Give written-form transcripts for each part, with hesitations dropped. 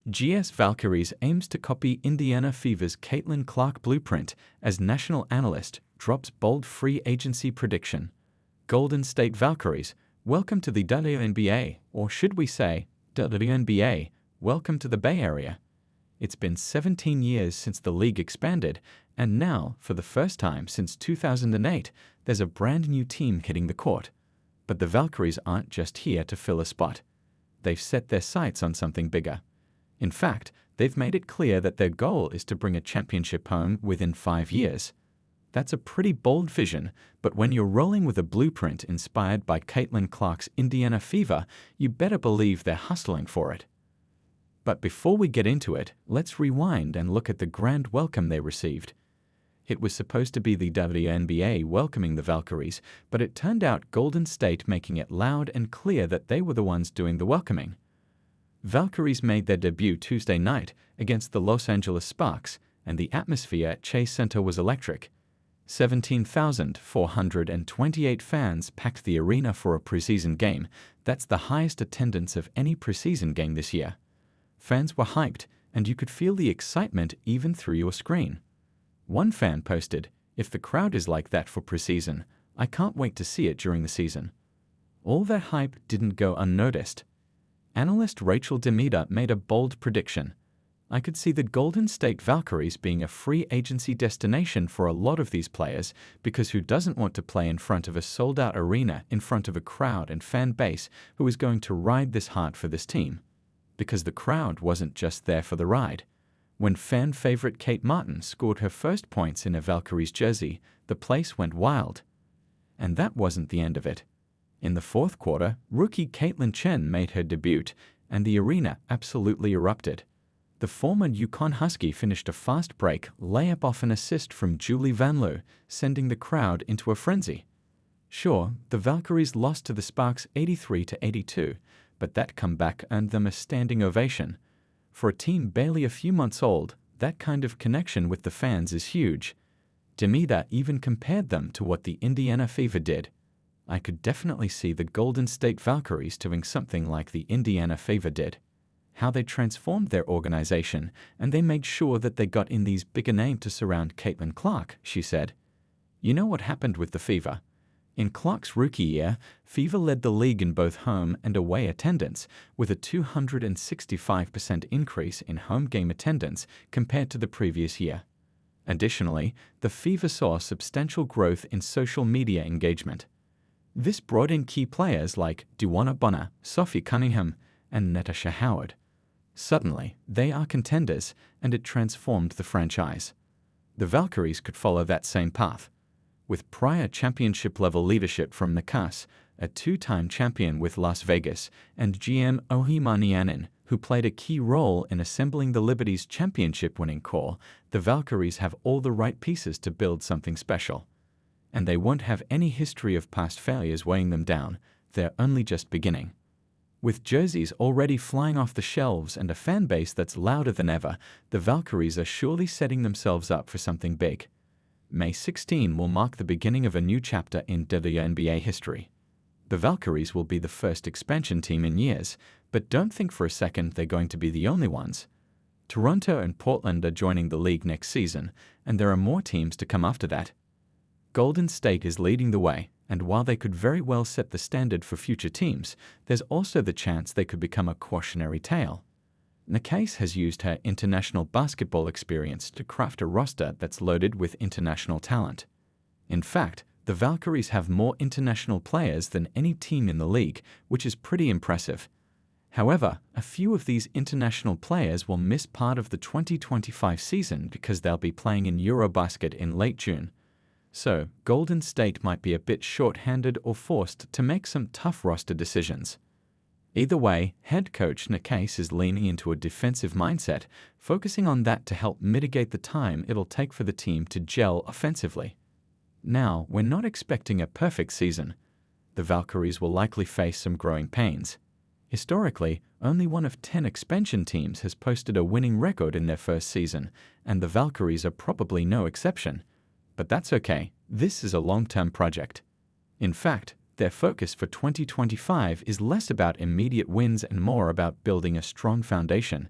GS Valkyries aims to copy Indiana Fever's Caitlin Clark blueprint as national analyst drops bold free agency prediction. Golden State Valkyries, welcome to the WNBA, or should we say, WNBA, welcome to the Bay Area. It's been 17 years since the league expanded, and now, for the first time since 2008, there's a brand new team hitting the court. But the Valkyries aren't just here to fill a spot. They've set their sights on something bigger. In fact, they've made it clear that their goal is to bring a championship home within 5 years. That's a pretty bold vision, but when you're rolling with a blueprint inspired by Caitlin Clark's Indiana Fever, you better believe they're hustling for it. But before we get into it, let's rewind and look at the grand welcome they received. It was supposed to be the WNBA welcoming the Valkyries, but it turned out Golden State making it loud and clear that they were the ones doing the welcoming. Valkyries made their debut Tuesday night against the Los Angeles Sparks, and the atmosphere at Chase Center was electric. 17,428 fans packed the arena for a preseason game. That's the highest attendance of any preseason game this year. Fans were hyped, and you could feel the excitement even through your screen. One fan posted, "If the crowd is like that for preseason, I can't wait to see it during the season." All that hype didn't go unnoticed. Analyst Rachel Demita made a bold prediction. "I could see the Golden State Valkyries being a free agency destination for a lot of these players, because who doesn't want to play in front of a sold-out arena in front of a crowd and fan base who is going to ride this hard for this team?" Because the crowd wasn't just there for the ride. When fan favorite Kate Martin scored her first points in a Valkyries jersey, the place went wild. And that wasn't the end of it. In the fourth quarter, rookie Caitlin Chen made her debut, and the arena absolutely erupted. The former Yukon Husky finished a fast break layup off an assist from Julie Van Loo, sending the crowd into a frenzy. Sure, the Valkyries lost to the Sparks 83-82, but that comeback earned them a standing ovation. For a team barely a few months old, that kind of connection with the fans is huge. Demita even compared them to what the Indiana Fever did. "I could definitely see the Golden State Valkyries doing something like the Indiana Fever did. How they transformed their organization, and they made sure that they got in these bigger names to surround Caitlin Clark," she said. You know what happened with the Fever? In Clark's rookie year, Fever led the league in both home and away attendance, with a 265% increase in home game attendance compared to the previous year. Additionally, the Fever saw substantial growth in social media engagement. This brought in key players like Duana Bonner, Sophie Cunningham, and Natasha Howard. Suddenly, they are contenders, and it transformed the franchise. The Valkyries could follow that same path. With prior championship-level leadership from Nakas, a two-time champion with Las Vegas, and GM Ohimanianen, who played a key role in assembling the Liberty's championship-winning core, the Valkyries have all the right pieces to build something special. And they won't have any history of past failures weighing them down. They're only just beginning. With jerseys already flying off the shelves and a fan base that's louder than ever, the Valkyries are surely setting themselves up for something big. May 16 will mark the beginning of a new chapter in WNBA history. The Valkyries will be the first expansion team in years, but don't think for a second they're going to be the only ones. Toronto and Portland are joining the league next season, and there are more teams to come after that. Golden State is leading the way, and while they could very well set the standard for future teams, there's also the chance they could become a cautionary tale. Nakase has used her international basketball experience to craft a roster that's loaded with international talent. In fact, the Valkyries have more international players than any team in the league, which is pretty impressive. However, a few of these international players will miss part of the 2025 season because they'll be playing in Eurobasket in late June. So, Golden State might be a bit short-handed or forced to make some tough roster decisions. Either way, head coach Nakase is leaning into a defensive mindset, focusing on that to help mitigate the time it'll take for the team to gel offensively. Now, we're not expecting a perfect season. The Valkyries will likely face some growing pains. Historically, only one of 10 expansion teams has posted a winning record in their first season, and the Valkyries are probably no exception. But that's okay. This is a long-term project. In fact, their focus for 2025 is less about immediate wins and more about building a strong foundation.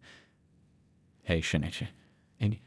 Hey Shinichi. And